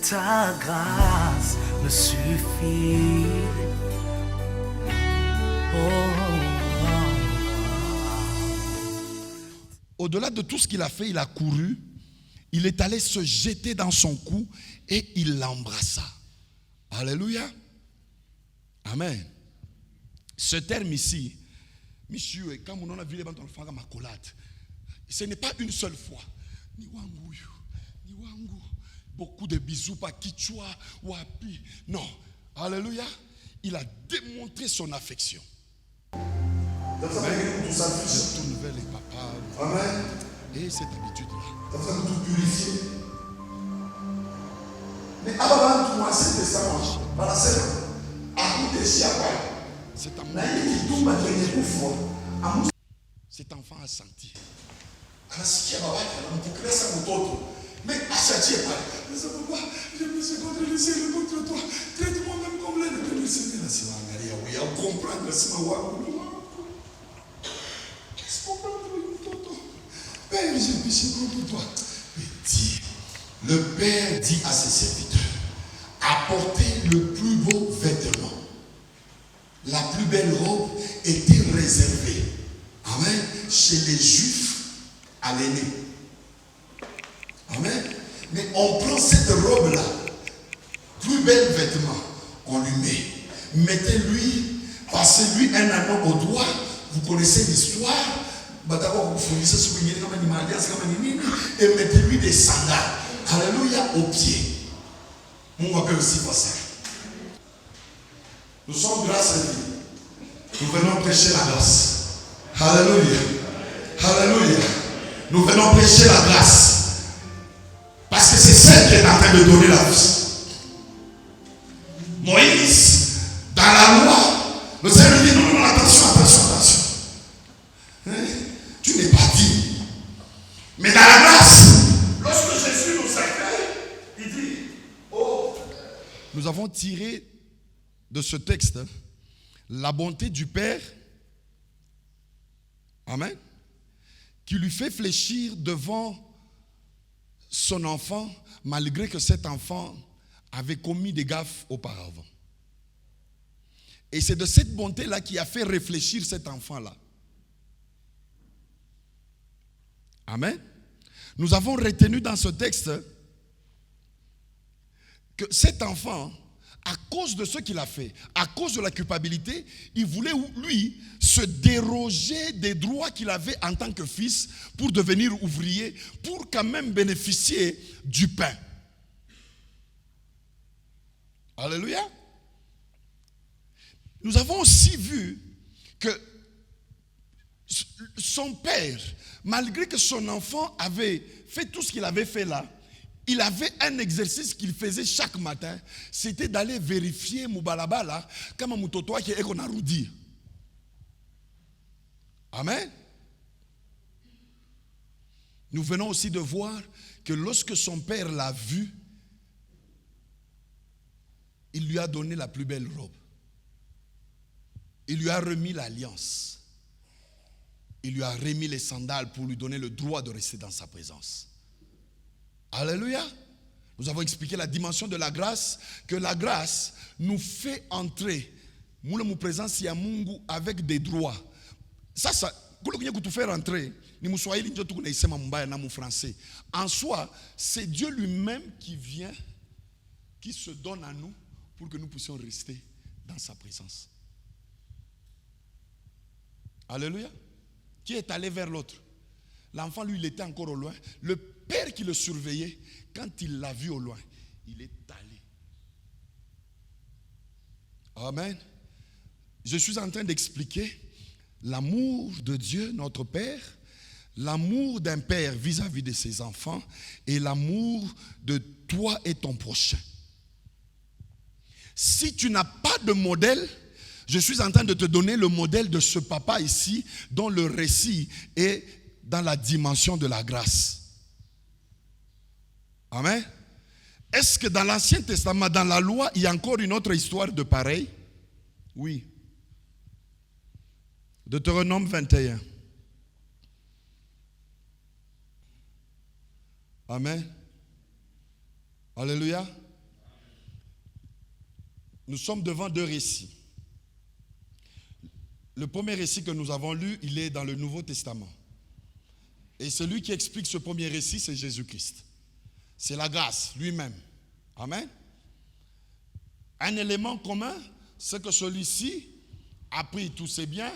ta grâce me suffit. Au-delà de tout ce qu'il a fait, il a couru, il est allé se jeter dans son cou et il l'embrassa. Alléluia. Amen. Ce terme ici, monsieur, quand on a vu les bandes, on fait ma collade. Ce n'est pas une seule fois. Beaucoup de bisous, pas kichwa, wapi. Non. Alléluia. Il a démontré son affection. Amen. C'est tout nouvel et papa. Amen. Et cette habitude-là. Ça fait tout purifier. Mais avant de commencer le testament, par la scène, à côté de Chiapai, cet amour. Cet enfant a senti. Mais à chaque fois, je me suis contre le ciel contre toi. Traite-moi même comme l'aide de le Seigneur. Oui, on comprend que c'est ma qu'est-ce qu'on prend pour nous, Père, j'ai péché contre toi. Le Père dit à ses serviteurs, apportez le plus beau vêtement. La plus belle robe était réservée, amen, chez les Juifs à l'aîné. Amen. Mais on prend cette robe-là, plus bel vêtement, on lui met. Mettez-lui, passez-lui un anneau au doigt. Vous connaissez l'histoire. Et mettez-lui des sandales. Alléluia, aux pieds. On appelle aussi faire ça. Nous sommes grâce à lui. Nous venons prêcher la grâce. Alléluia. Alléluia. Nous venons prêcher la grâce. Parce que c'est celle qui est en train de donner la vie. Moïse, dans la loi, le Seigneur lui dit non, attention. Hein? Tu n'es pas digne. Mais dans la grâce, lorsque Jésus nous accueille, il dit, oh. Nous avons tiré de ce texte la bonté du Père, amen, qui lui fait fléchir devant son enfant, malgré que cet enfant avait commis des gaffes auparavant. Et c'est de cette bonté-là qui a fait réfléchir cet enfant-là. Amen. Nous avons retenu dans ce texte que cet enfant, à cause de ce qu'il a fait, à cause de la culpabilité, il voulait, lui, se déroger des droits qu'il avait en tant que fils pour devenir ouvrier, pour quand même bénéficier du pain. Alléluia. Nous avons aussi vu que son père, malgré que son enfant avait fait tout ce qu'il avait fait là, il avait un exercice qu'il faisait chaque matin, c'était d'aller vérifier Moubalabala comme un moutotoa qui est qu'on a roudi. Amen. Nous venons aussi de voir que lorsque son père l'a vu, il lui a donné la plus belle robe. Il lui a remis l'alliance. Il lui a remis les sandales pour lui donner le droit de rester dans sa présence. Alléluia. Nous avons expliqué la dimension de la grâce, que la grâce nous fait entrer nous présence ya Mungu avec des droits. Ça que tu fais rentrer, ni Swahili ni français. En soi, c'est Dieu lui-même qui vient, qui se donne à nous pour que nous puissions rester dans sa présence. Alléluia. Qui est allé vers l'autre? L'enfant, lui, il était encore au loin. Le père qui le surveillait, quand il l'a vu au loin, il est allé. Amen. Je suis en train d'expliquer l'amour de Dieu, notre Père, l'amour d'un père vis-à-vis de ses enfants et l'amour de toi et ton prochain. Si tu n'as pas de modèle, je suis en train de te donner le modèle de ce papa ici, dont le récit est dans la dimension de la grâce. Amen. Est-ce que dans l'Ancien Testament, dans la loi, il y a encore une autre histoire de pareil? Oui. Deutéronome 21. Amen. Alléluia. nous sommes devant deux récits. Le premier récit que nous avons lu, il est dans le Nouveau Testament. Et celui qui explique ce premier récit, c'est Jésus-Christ. C'est la grâce lui-même. Amen. Un élément commun, c'est que celui-ci a pris tous ses biens,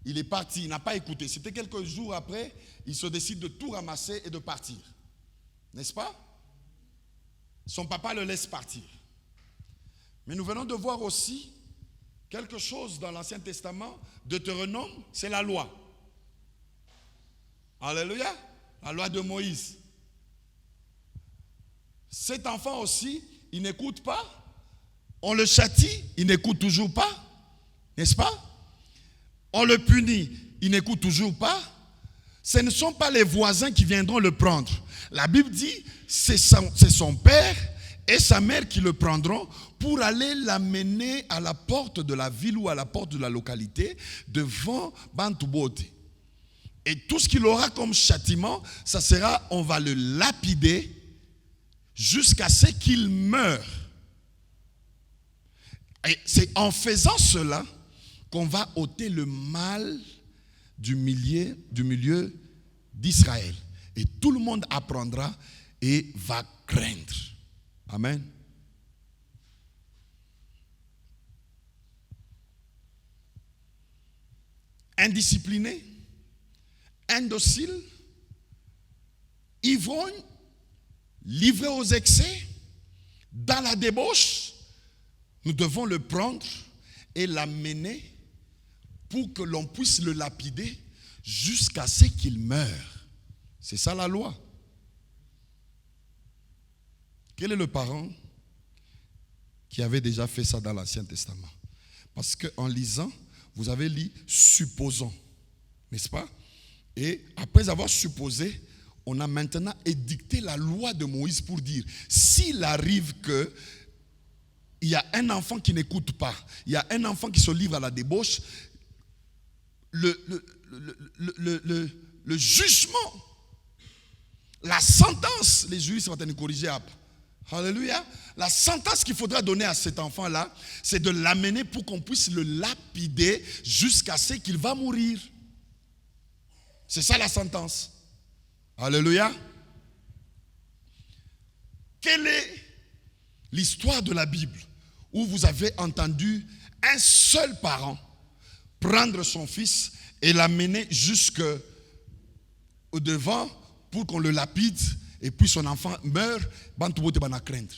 il est parti, il n'a pas écouté. C'était quelques jours après, il se décide de tout ramasser et de partir. N'est-ce pas? Son papa le laisse partir. Mais nous venons de voir aussi quelque chose dans l'Ancien Testament. Deutéronome, c'est la loi. Alléluia. La loi de Moïse. Cet enfant aussi, il n'écoute pas. On le châtie, il n'écoute toujours pas. N'est-ce pas? On le punit, il n'écoute toujours pas. Ce ne sont pas les voisins qui viendront le prendre. La Bible dit, c'est son père et sa mère qui le prendront pour aller l'amener à la porte de la ville ou à la porte de la localité devant Bantubote. Et tout ce qu'il aura comme châtiment, ça sera, on va le lapider jusqu'à ce qu'il meure. Et c'est en faisant cela qu'on va ôter le mal du milieu d'Israël. Et tout le monde apprendra et va craindre. Amen. Indiscipliné, indocile, ivrogne, livré aux excès, dans la débauche, nous devons le prendre et l'amener pour que l'on puisse le lapider jusqu'à ce qu'il meure. C'est ça la loi. Quel est le parent qui avait déjà fait ça dans l'Ancien Testament? Parce qu'en lisant, vous avez lu « supposons », n'est-ce pas? Et après avoir supposé, on a maintenant édicté la loi de Moïse pour dire, s'il arrive que il y a un enfant qui n'écoute pas, il y a un enfant qui se livre à la débauche, le jugement, la sentence, les juristes vont être corrigeables. Alléluia. La sentence qu'il faudra donner à cet enfant-là, c'est de l'amener pour qu'on puisse le lapider jusqu'à ce qu'il va mourir. C'est ça la sentence. Alléluia. Quelle est l'histoire de la Bible où vous avez entendu un seul parent prendre son fils et l'amener jusque au devant pour qu'on le lapide et puis son enfant meurt, bantubote bana craindre.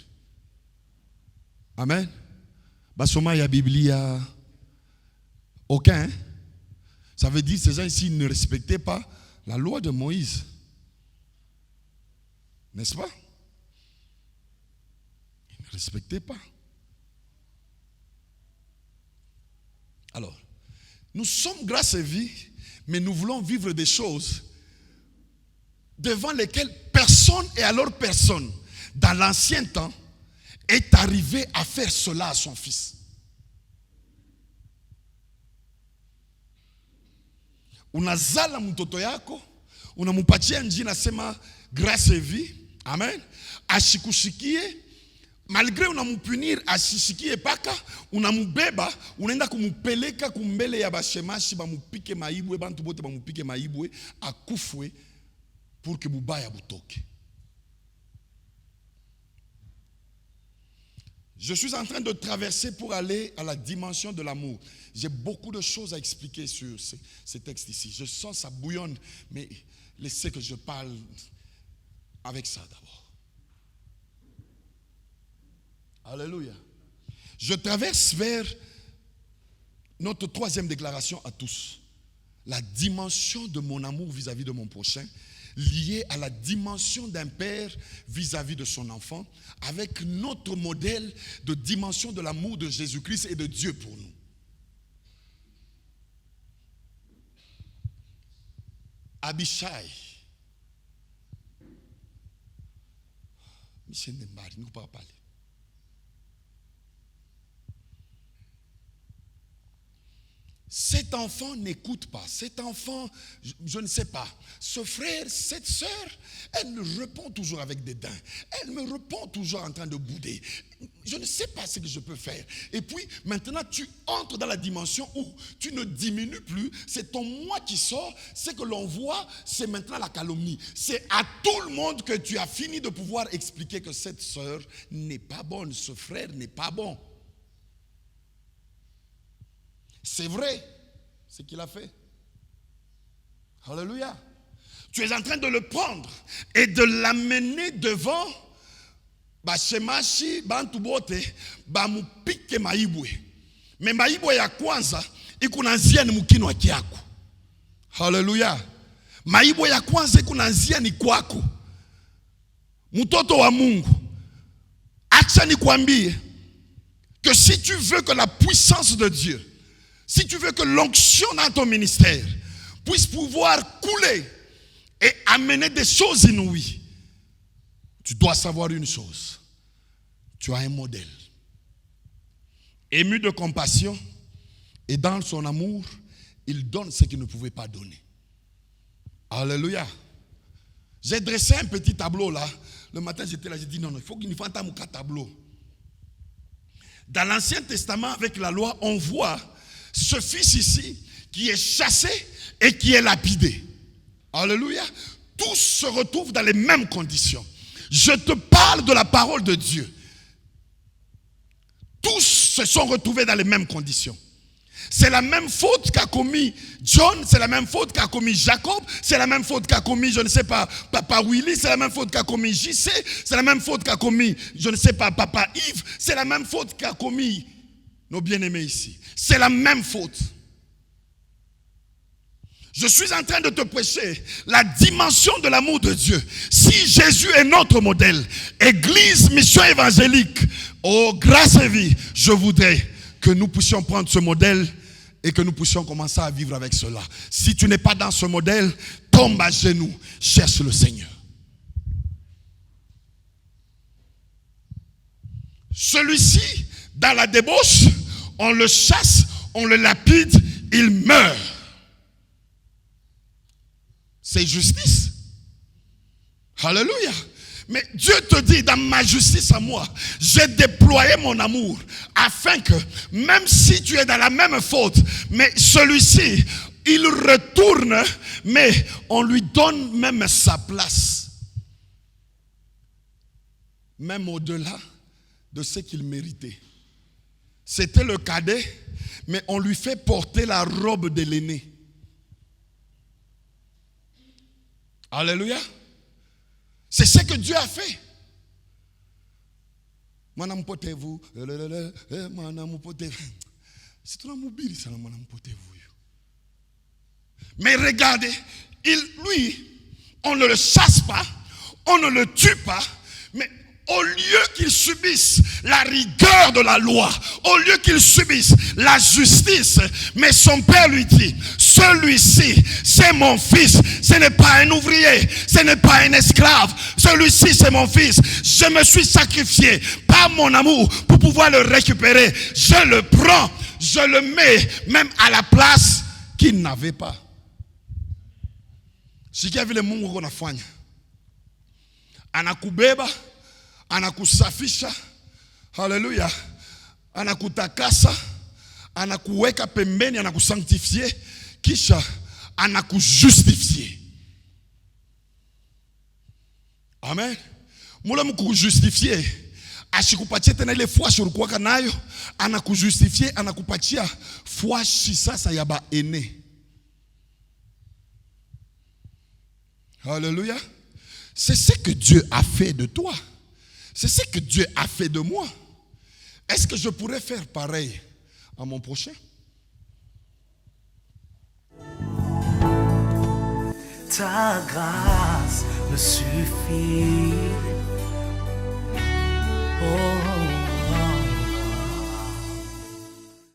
Amen. Basoma ya Biblia aucun. Ça veut dire que ces gens ici ne respectaient pas la loi de Moïse. N'est-ce pas? Ils ne respectaient pas. Alors, nous sommes grâce à vie, mais nous voulons vivre des choses devant lesquelles personne et alors personne, dans l'ancien temps, est arrivé à faire cela à son fils. Unazala mtoto yako, unamupatia njia nasema grâce et vie, amen, ashikushikie, malgré unamupunir ashishikie paka, unamubeba, unaenda kumupeleka kumbele ya bashemashi, bamupike maibwe, bantu bote bamupike maibwe, akufwe, pour que bubaya butoke. Je suis en train de traverser pour aller à la dimension de l'amour. J'ai beaucoup de choses à expliquer sur ces textes ici. Je sens ça bouillonne, mais laissez que je parle avec ça d'abord. Alléluia. Je traverse vers notre troisième déclaration à tous. La dimension de mon amour vis-à-vis de mon prochain, liée à la dimension d'un père vis-à-vis de son enfant, avec notre modèle de dimension de l'amour de Jésus-Christ et de Dieu pour nous. Abishai. Michel Nembari, nous ne pouvons pas parler. cet enfant n'écoute pas, cet enfant, je ne sais pas, ce frère, cette soeur, elle me répond toujours avec des dents, elle me répond toujours en train de bouder, je ne sais pas ce que je peux faire. Et puis maintenant tu entres dans la dimension où tu ne diminues plus, c'est ton moi qui sort, ce que l'on voit, c'est maintenant la calomnie. C'est à tout le monde que tu as fini de pouvoir expliquer que cette soeur n'est pas bonne, ce frère n'est pas bon. C'est vrai ce qu'il a fait. Alléluia. Tu es en train de le prendre et de l'amener devant Bashemashi bantu bote bamupike maibwe. Mais maibwe ya kwanza ikunaanzia ni mkino wa kiako. Hallelujah. Maibwe ya kwanza ikunaanzia ni kwako. Mtoto wa Mungu. Acha nikwambie que si tu veux que la puissance de Dieu, si tu veux que l'onction dans ton ministère puisse pouvoir couler et amener des choses inouïes, tu dois savoir une chose. Tu as un modèle. Ému de compassion et dans son amour, il donne ce qu'il ne pouvait pas donner. Alléluia. J'ai dressé un petit tableau là. Le matin, j'étais là, j'ai dit non, il faut qu'il y ait un tableau. Dans l'Ancien Testament, avec la loi, on voit ce fils ici qui est chassé et qui est lapidé. Alléluia. Tous se retrouvent dans les mêmes conditions. Je te parle de la parole de Dieu. Tous se sont retrouvés dans les mêmes conditions. C'est la même faute qu'a commis John, c'est la même faute qu'a commis Jacob, c'est la même faute qu'a commis, je ne sais pas, Papa Willy, c'est la même faute qu'a commis JC, c'est la même faute qu'a commis, je ne sais pas, Papa Yves, c'est la même faute qu'a commis nos bien-aimés ici. C'est la même faute. Je suis en train de te prêcher la dimension de l'amour de Dieu. Si Jésus est notre modèle, Église, mission évangélique, oh grâce et vie, je voudrais que nous puissions prendre ce modèle et que nous puissions commencer à vivre avec cela. Si tu n'es pas dans ce modèle, tombe à genoux, cherche le Seigneur. Celui-ci, dans la débauche, on le chasse, on le lapide, il meurt. C'est justice. Alléluia. Mais Dieu te dit, dans ma justice à moi, j'ai déployé mon amour afin que, même si tu es dans la même faute, mais celui-ci, il retourne, mais on lui donne même sa place. Même au-delà de ce qu'il méritait. C'était le cadet, mais on lui fait porter la robe de l'aîné. Alléluia. C'est ce que Dieu a fait. Mais regardez, lui, on ne le chasse pas, on ne le tue pas, mais au lieu qu'il subisse la rigueur de la loi, au lieu qu'il subisse la justice, mais son père lui dit, celui-ci, c'est mon fils, ce n'est pas un ouvrier, ce n'est pas un esclave, celui-ci, c'est mon fils, je me suis sacrifié par mon amour pour pouvoir le récupérer, je le prends, je le mets même à la place qu'il n'avait pas. Si qui a vu le Mungu qu'on a fait, anakubeba, anakusafisha, haleluya, anakutakasa, anakuweka pembeni, anakusanctifier, kisha anakujustifier. Amen. Mula mkujustifier, ashikupatia tena ile fwashi ulikuwa nayo, anakujustifier, anakupatia fwashi sasa ya baene. Alléluia. C'est ce que Dieu a fait de toi. C'est ce que Dieu a fait de moi. Est-ce que je pourrais faire pareil à mon prochain? Ta grâce me suffit. Oh.